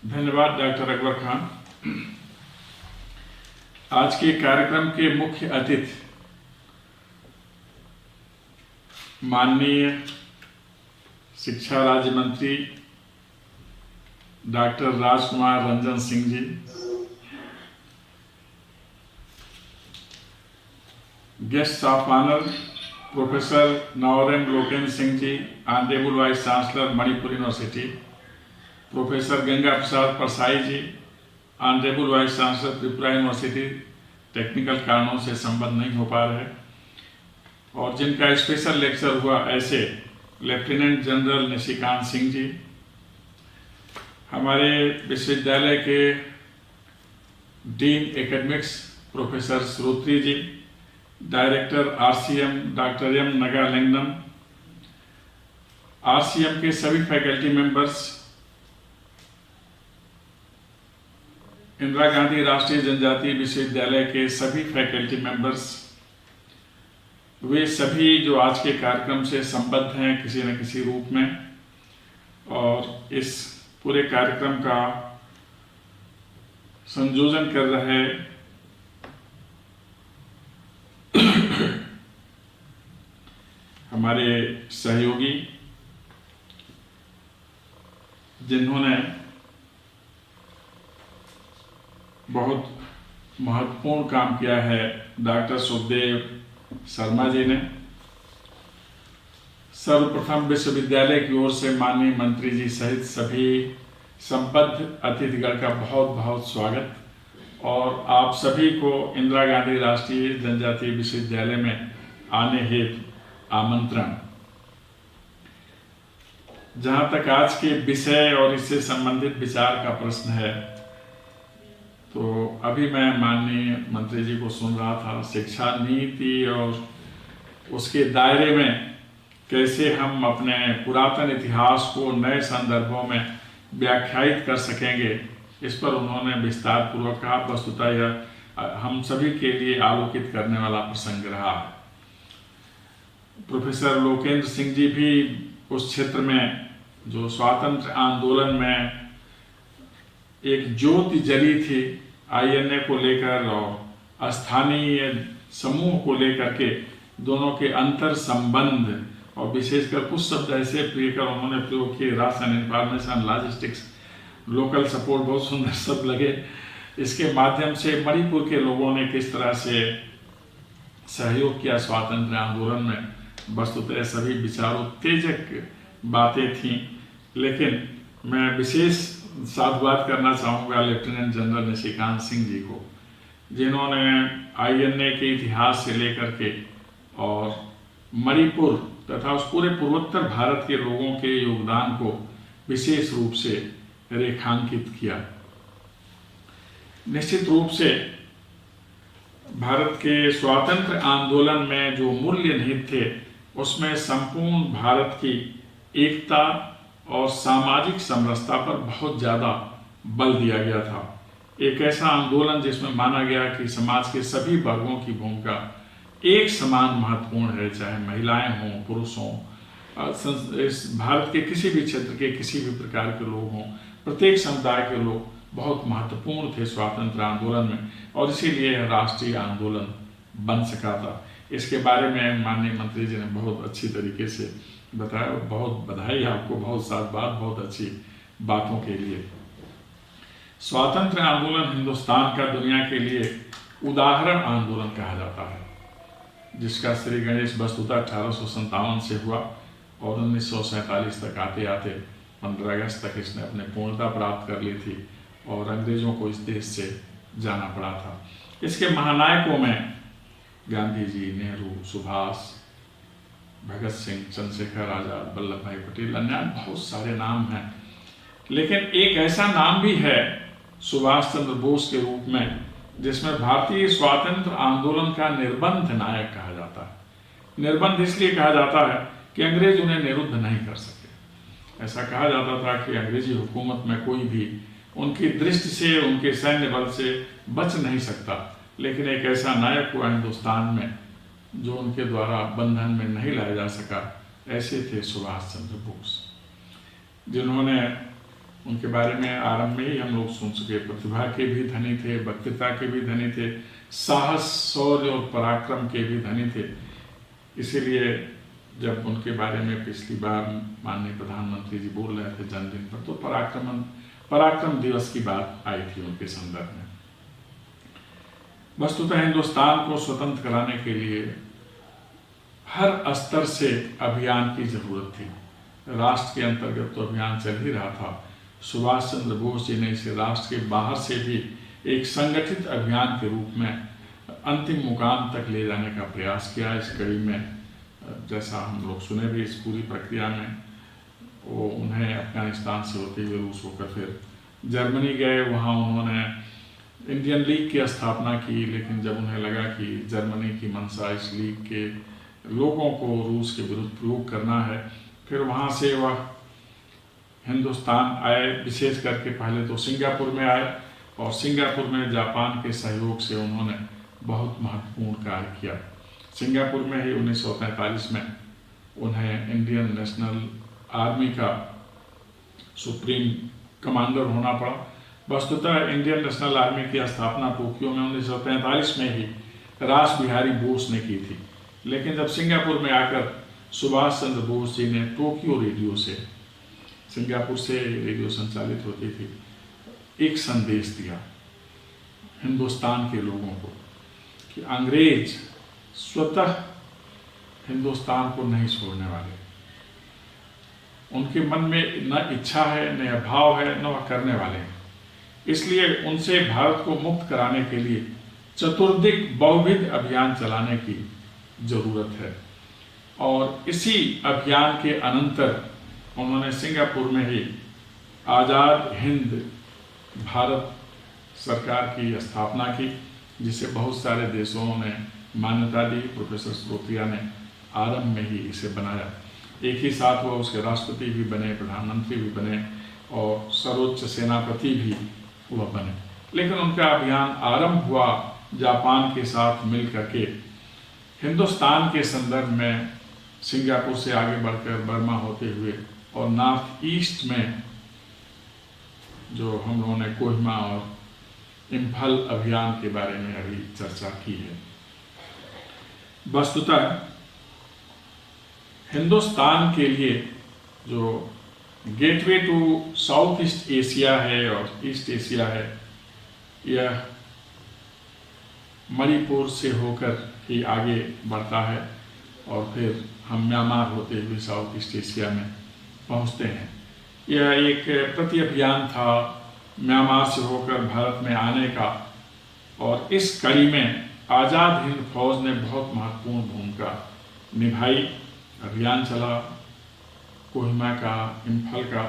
धन्यवाद डॉक्टर अकबर खान। आज के कार्यक्रम के मुख्य अतिथि माननीय शिक्षा राज्य मंत्री doctor Rajkumar Ranjan Singh ji, guest of honour professor Naorem Loken Singh ji, honourable vice chancellor Manipur University, professor Ganga Prasad Parsai ji, honourable vice chancellor Tripura University, technical कारणों से संबद्ध नहीं हो पा रहे, और जिनका स्पेशल लेक्चर हुआ ऐसे लेफ्टिनेंट जनरल निशिकांत सिंह जी, हमारे विश्वविद्यालय के dean academics professor Shrotri ji, director RCM doctor M Nagalingam, RCM के सभी फैकल्टी मेंबर्स, इंदिरा गांधी राष्ट्रीय जनजातीय विश्वविद्यालय के सभी फैकल्टी मेंबर्स, वे सभी जो आज के कार्यक्रम से संबद्ध हैं किसी न किसी रूप में, और इस पूरे कार्यक्रम का संयोजन कर रहे हमारे सहयोगी, जिन्होंने बहुत महत्वपूर्ण काम किया है, डॉक्टर सुखदेव शर्मा जी ने। सर्वप्रथम विश्वविद्यालय की ओर से माननीय मंत्री जी सहित सभी संबद्ध अतिथिगण का बहुत बहुत स्वागत, और आप सभी को इंदिरा गांधी राष्ट्रीय जनजातीय विश्वविद्यालय में आने हेतु आमंत्रण। जहां तक आज के विषय और इससे संबंधित विचार का प्रश्न है, तो अभी मैं माननीय मंत्री जी को सुन रहा था, शिक्षा नीति और उसके दायरे में कैसे हम अपने पुरातन इतिहास को नए संदर्भों में व्याख्यायित कर सकेंगे, इस पर उन्होंने विस्तार पूर्वक कहा। वस्तुतः यह हम सभी के लिए आलोकित करने वाला प्रसंग रहा है। प्रोफेसर लोकेंद्र सिंह जी भी उस क्षेत्र में जो स्वातंत्र आंदोलन में एक ज्योति जली थी आईएनए को लेकर और स्थानीय समूह को लेकर के, दोनों के अंतर संबंध, और विशेषकर कुछ शब्द ऐसे उन्होंने प्रयोग किए, ration, information, logistics, local support, बहुत सुंदर शब्द लगे। इसके माध्यम से मणिपुर के लोगों ने किस तरह से सहयोग किया स्वातंत्र आंदोलन में, वस्तुतः सभी विचारोत्तेजक बातें थीं। लेकिन मैं विशेष साधुवाद करना चाहूँगा लेफ्टिनेंट जनरल निशिकांत सिंह जी को, जिन्होंने आईएनए के इतिहास से लेकर के और मणिपुर तथा उस पूरे पूर्वोत्तर भारत के लोगों के योगदान को विशेष रूप से रेखांकित किया। निश्चित रूप से भारत के स्वातंत्र आंदोलन में जो मूल्य निहित थे, उसमें संपूर्ण भारत की एकता और सामाजिक समरसता पर बहुत ज़्यादा बल दिया गया था। एक ऐसा आंदोलन जिसमें माना गया कि समाज के सभी वर्गों की भूमिका एक समान महत्वपूर्ण है, चाहे महिलाएं हों, पुरुष हों, इस भारत के किसी भी क्षेत्र के किसी भी प्रकार के लोग हों, प्रत्येक समुदाय के लोग बहुत महत्वपूर्ण थे स्वातंत्र आंदोलन में, और इसीलिए यह राष्ट्रीय आंदोलन बन सका था। इसके बारे में माननीय मंत्री जी ने बहुत अच्छी तरीके से बताया। बहुत बधाई आपको, बहुत साधुवाद, बहुत अच्छी बातों के लिए। स्वातंत्र आंदोलन हिंदुस्तान का दुनिया के लिए उदाहरण आंदोलन कहा जाता है, जिसका श्री गणेश वस्तुतः 1857 से हुआ और 1947 तक आते आते 15 अगस्त तक इसने अपने पूर्णता प्राप्त कर ली थी और अंग्रेजों को इस देश से जाना पड़ा था। इसके महानायकों में गांधी जी, नेहरू, सुभाष, भगत सिंह, चंद्रशेखर आजाद, वल्लभ भाई पटेल, अन्य बहुत सारे नाम हैं। लेकिन एक ऐसा नाम भी है सुभाष चंद्र बोस के रूप में, जिसमें भारतीय स्वातंत्र आंदोलन का निर्बंध नायक कहा जाता है। निर्बंध इसलिए कहा जाता है कि अंग्रेज उन्हें निरुद्ध नहीं कर सके। ऐसा कहा जाता था कि अंग्रेजी हुकूमत में कोई भी उनकी दृष्टि से, उनके सैन्य बल से बच नहीं सकता। लेकिन एक ऐसा नायक हुआ हिंदुस्तान में जो उनके द्वारा बंधन में नहीं लाया जा सका, ऐसे थे सुभाष चंद्र बोस, जिन्होंने उनके बारे में आरंभ में ही हम लोग सुन सके। प्रतिभा के भी धनी थे, वक्तृता के भी धनी थे, साहस, शौर्य और पराक्रम के भी धनी थे। इसीलिए जब उनके बारे में पिछली बार माननीय प्रधानमंत्री जी बोल रहे थे जन्मदिन पर, तो पराक्रम दिवस की बात आई थी उनके संदर्भ में। वस्तुतः हिंदुस्तान को स्वतंत्र कराने के लिए हर स्तर से अभियान की जरूरत थी। राष्ट्र के अंतर्गत तो अभियान चल ही रहा था। सुभाष चंद्र बोस जी ने इसे राष्ट्र के बाहर से भी एक संगठित अभियान के रूप में अंतिम मुकाम तक ले जाने का प्रयास किया। इस कड़ी में जैसा हम लोग सुने भी, इस पूरी प्रक्रिया में वो उन्हें अफगानिस्तान से होते हुए रूस होकर फिर जर्मनी गए। वहाँ उन्होंने इंडियन लीग की स्थापना की, लेकिन जब उन्हें लगा कि जर्मनी की मंशा इस लीग के लोगों को रूस के विरुद्ध प्रयोग करना है, फिर वहाँ से वह हिंदुस्तान आए। विशेष करके पहले तो सिंगापुर में आए और सिंगापुर में जापान के सहयोग से उन्होंने बहुत महत्वपूर्ण कार्य किया। सिंगापुर में ही 1943 में उन्हें इंडियन नेशनल आर्मी का सुप्रीम कमांडर होना पड़ा। वस्तुतः इंडियन नेशनल आर्मी की स्थापना टोक्यो में 1943 में ही रास बिहारी बोस ने की थी, लेकिन जब सिंगापुर में आकर सुभाष चंद्र बोस जी ने टोक्यो रेडियो से, सिंगापुर से रेडियो संचालित होती थी, एक संदेश दिया हिंदुस्तान के लोगों को कि अंग्रेज स्वतः हिंदुस्तान को नहीं छोड़ने वाले। उनके मन में न इच्छा है, न भाव है, न वह करने वाले हैं। इसलिए उनसे भारत को मुक्त कराने के लिए चतुर्दिक बहुविध अभियान चलाने की जरूरत है। और इसी अभियान के अनंतर उन्होंने सिंगापुर में ही आज़ाद हिंद भारत सरकार की स्थापना की, जिसे बहुत सारे देशों ने मान्यता दी। प्रोफेसर स्रोतिया ने आरंभ में ही इसे बनाया। एक ही साथ वह उसके राष्ट्रपति भी बने, प्रधानमंत्री भी बने और सर्वोच्च सेनापति भी वह बने। लेकिन उनका अभियान आरंभ हुआ जापान के साथ मिल करके हिंदुस्तान के संदर्भ में, सिंगापुर से आगे बढ़कर बर्मा होते हुए और नॉर्थ ईस्ट में जो हम लोगों ने कोहिमा और इम्फाल अभियान के बारे में अभी चर्चा की है। वस्तुतः हिंदुस्तान के लिए जो gateway to South East Asia है और ईस्ट एशिया है, यह मणिपुर से होकर ही आगे बढ़ता है और फिर हम म्यांमार होते हुए साउथ ईस्ट एशिया में पहुंचते हैं। यह एक प्रति अभियान था म्यांमार से होकर भारत में आने का, और इस कड़ी में आज़ाद हिंद फौज ने बहुत महत्वपूर्ण भूमिका निभाई। अभियान चला कोहिमा का, इम्फाल का।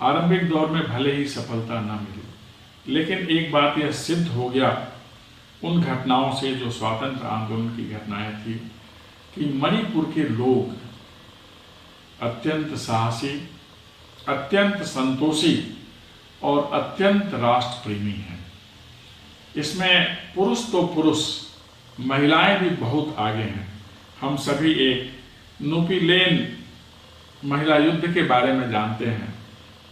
आरंभिक दौर में भले ही सफलता न मिली, लेकिन एक बात यह सिद्ध हो गया उन घटनाओं से, जो स्वातंत्र आंदोलन की घटनाएं थी, कि मणिपुर के लोग अत्यंत साहसी, अत्यंत संतोषी और अत्यंत राष्ट्र प्रेमी हैं। इसमें पुरुष तो पुरुष, महिलाएं भी बहुत आगे हैं। हम सभी एक नुपीलेन महिला युद्ध के बारे में जानते हैं,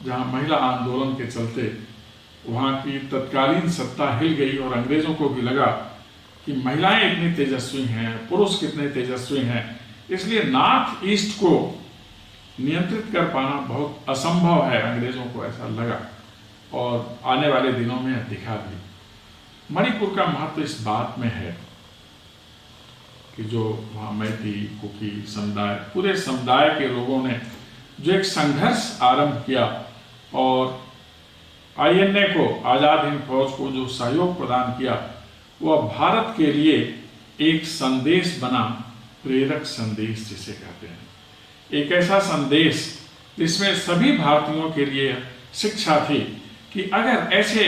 जहां महिला आंदोलन के चलते वहां की तत्कालीन सत्ता हिल गई और अंग्रेजों को भी लगा कि महिलाएं इतनी तेजस्वी हैं, पुरुष कितने तेजस्वी हैं, इसलिए नॉर्थ ईस्ट को नियंत्रित कर पाना बहुत असंभव है। अंग्रेजों को ऐसा लगा और आने वाले दिनों में दिखा भी। मणिपुर का महत्व इस बात में है कि जो वहाँ मैती, कुकी समुदाय, पूरे समुदाय के लोगों ने जो एक संघर्ष आरंभ किया और आईएनए को, आज़ाद हिंद फौज को जो सहयोग प्रदान किया, वह भारत के लिए एक संदेश बना, प्रेरक संदेश जिसे कहते हैं। एक ऐसा संदेश जिसमें सभी भारतीयों के लिए शिक्षा थी कि अगर ऐसे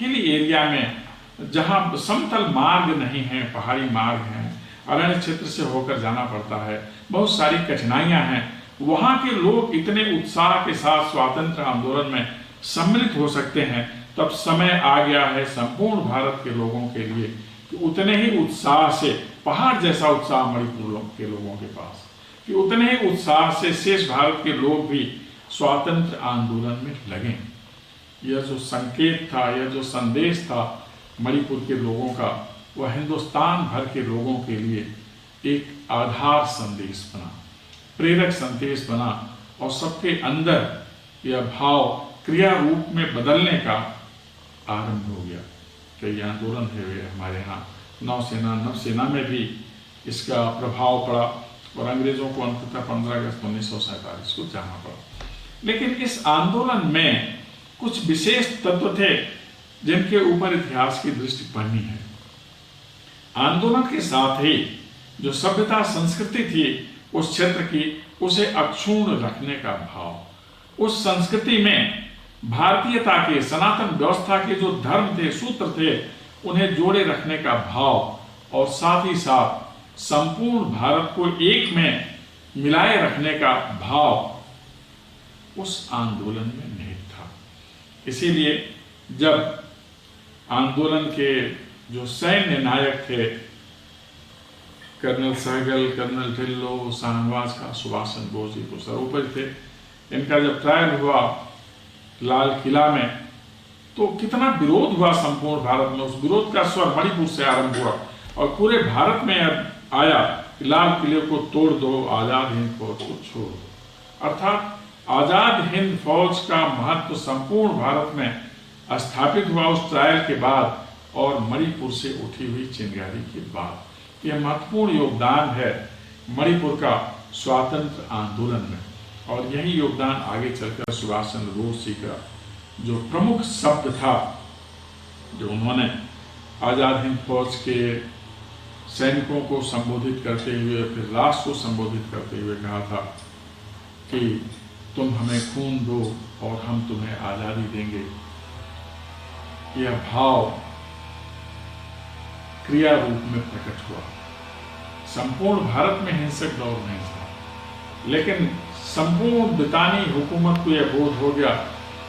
हिली एरिया में, जहाँ समतल मार्ग नहीं है, पहाड़ी मार्ग हैं, अरण्य क्षेत्र से होकर जाना पड़ता है, बहुत सारी कठिनाइयां हैं, वहाँ के लोग इतने उत्साह के साथ स्वातंत्र आंदोलन में सम्मिलित हो सकते हैं, तब समय आ गया है संपूर्ण भारत के लोगों के लिए कि उतने ही उत्साह से, पहाड़ जैसा उत्साह मणिपुर के लोगों के पास, कि उतने ही उत्साह से शेष भारत के लोग भी स्वातंत्र आंदोलन में लगें। यह जो संकेत था, यह जो संदेश था मणिपुर के लोगों का, वह हिंदुस्तान भर के लोगों के लिए एक आधार संदेश बना, प्रेरक संदेश बना, और सबके अंदर यह भाव क्रिया रूप में बदलने का आरंभ हो गया। कई आंदोलन हुए हमारे यहाँ, नौसेना नवसेना में भी इसका प्रभाव पड़ा, और अंग्रेजों को अंततः 15 अगस्त 1947 को जाना पड़ा। लेकिन इस आंदोलन में कुछ विशेष तत्व थे जिनके ऊपर इतिहास की दृष्टि पड़नी है। आंदोलन के साथ ही जो सभ्यता संस्कृति थी उस क्षेत्र की, उसे अक्षुण्ण रखने का भाव, उस संस्कृति में भारतीयता के, सनातन व्यवस्था के जो धर्म थे, सूत्र थे, उन्हें जोड़े रखने का भाव, और साथ ही साथ संपूर्ण भारत को एक में मिलाए रखने का भाव उस आंदोलन में निहित था। इसीलिए जब आंदोलन के जो सैन्य नायक थे, कर्नल सहगल, कर्नल ढिल्लो, शाहनवाज खां, सुभाष चंद्र बोस जी तो सर्वोपरि थे, इनका जब ट्रायल हुआ लाल किला में, तो कितना विरोध हुआ संपूर्ण भारत में। उस विरोध का स्वर मणिपुर से आरंभ हुआ और पूरे भारत में आया कि लाल किले को तोड़ दो, आजाद हिंद फौज को छोड़ दो। अर्थात आजाद हिंद फौज का महत्व संपूर्ण भारत में स्थापित हुआ उस ट्रायल के बाद, और मणिपुर से उठी हुई चिंगारी के बाद। यह महत्वपूर्ण योगदान है मणिपुर का स्वातंत्र आंदोलन में, और यही योगदान आगे चलकर सुभाष चंद्र बोस जी का जो प्रमुख शब्द था, जो उन्होंने आजाद हिंद फौज के सैनिकों को संबोधित करते हुए, फिर राष्ट्र को संबोधित करते हुए कहा था कि तुम हमें खून दो और हम तुम्हें आजादी देंगे। यह भाव क्रिया रूप में प्रकट हुआ। संपूर्ण भारत में हिंसक दौर नहीं था, लेकिन संपूर्ण ब्रितानी हुकूमत को यह बोध हो गया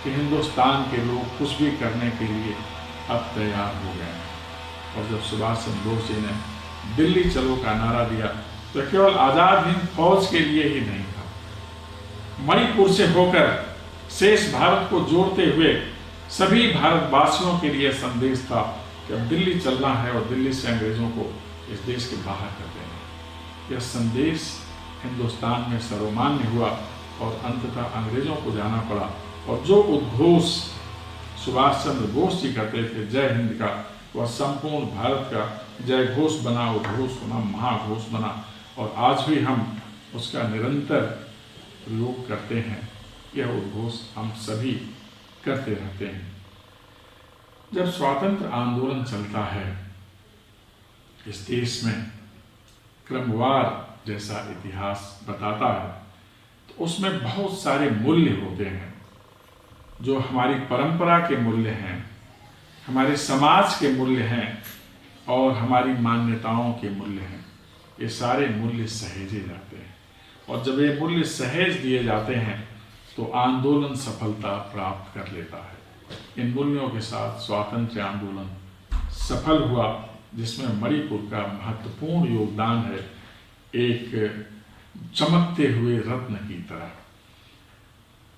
कि हिंदुस्तान के लोग कुछ भी करने के लिए अब तैयार हो गए। और जब सुभाष चंद्र बोस जी ने दिल्ली चलो का नारा दिया, तो केवल आजाद हिंद फौज के लिए ही नहीं था, मणिपुर से होकर शेष भारत को जोड़ते हुए सभी भारतवासियों के लिए संदेश था कि अब दिल्ली चलना है और दिल्ली से अंग्रेजों को इस देश के बाहर कर देना। यह संदेश हिंदुस्तान में सर्वमान्य हुआ और अंततः अंग्रेजों को जाना पड़ा। और जो उद्घोष सुभाष चंद्र बोस जी करते थे जय हिंद का, वह संपूर्ण भारत का जय घोष बना, उद्घोष बना, महाघोष बना, और आज भी हम उसका निरंतर प्रयोग करते हैं। यह उद्घोष हम सभी करते रहते हैं। जब स्वातंत्र आंदोलन चलता है इस देश में, क्रमवार जैसा इतिहास बताता है, तो उसमें बहुत सारे मूल्य होते हैं जो हमारी परंपरा के मूल्य हैं, हमारे समाज के मूल्य हैं और हमारी मान्यताओं के मूल्य हैं। ये सारे मूल्य सहेजे जाते हैं, और जब ये मूल्य सहेज दिए जाते हैं तो आंदोलन सफलता प्राप्त कर लेता है। इन मूल्यों के साथ स्वातंत्र्य आंदोलन सफल हुआ, जिसमें मणिपुर का महत्वपूर्ण योगदान है, एक चमकते हुए रत्न की तरह।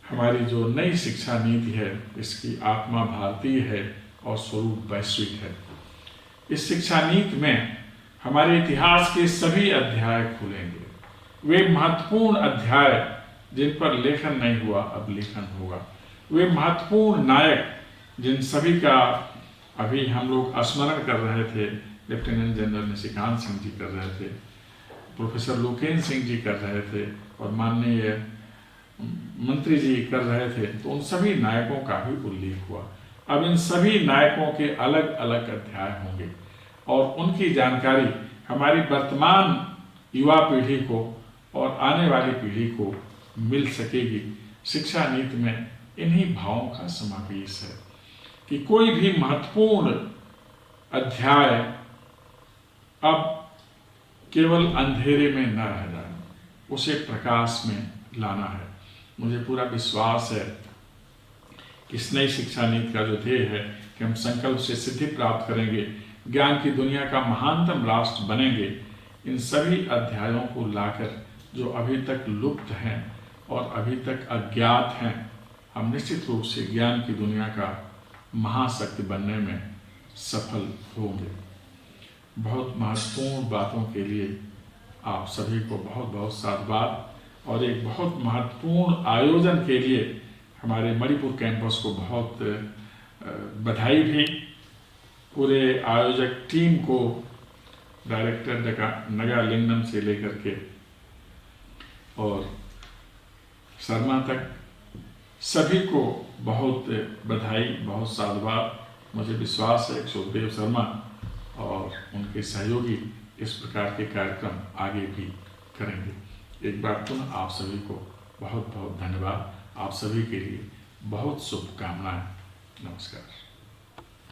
हमारी जो नई शिक्षा नीति है, इसकी आत्मा भारतीय है और स्वरूप वैश्विक है। इस शिक्षा नीति में हमारे इतिहास के सभी अध्याय खुलेंगे। वे महत्वपूर्ण अध्याय जिन पर लेखन नहीं हुआ, अब लेखन होगा। वे महत्वपूर्ण नायक जिन सभी का अभी हम लोग स्मरण कर रहे थे, लेफ्टिनेंट जनरल निशिकांत सिंह जी कर रहे थे, प्रोफेसर लोकेन सिंह जी कर रहे थे, और माननीय मंत्री जी कर रहे थे, तो उन सभी नायकों का भी उल्लेख हुआ। अब इन सभी नायकों के अलग अलग अध्याय होंगे, और उनकी जानकारी हमारी वर्तमान युवा पीढ़ी को और आने वाली पीढ़ी को मिल सकेगी। शिक्षा नीति में इन्हीं भावों का समावेश है कि कोई भी महत्वपूर्ण अध्याय अब केवल अंधेरे में न रह जाए, उसे प्रकाश में लाना है। मुझे पूरा विश्वास है कि इस नई शिक्षा नीति का जो ध्येय है कि हम संकल्प से सिद्धि प्राप्त करेंगे, ज्ञान की दुनिया का महानतम राष्ट्र बनेंगे। इन सभी अध्यायों को लाकर जो अभी तक लुप्त हैं और अभी तक अज्ञात हैं, हम निश्चित रूप से ज्ञान की दुनिया का महाशक्ति बनने में सफल होंगे। बहुत महत्वपूर्ण बातों के लिए आप सभी को बहुत बहुत साधुवाद और एक बहुत महत्वपूर्ण आयोजन के लिए हमारे मणिपुर कैंपस को बहुत बधाई भी। पूरे आयोजक टीम को, डायरेक्टर नगालिंगम से लेकर के और शर्मा तक सभी को बहुत बधाई, बहुत साधुवाद। मुझे विश्वास है कि सुखदेव शर्मा और उनके सहयोगी इस प्रकार के कार्यक्रम आगे भी करेंगे। एक बार पुनः आप सभी को बहुत बहुत धन्यवाद। आप सभी के लिए बहुत शुभकामनाएं। नमस्कार।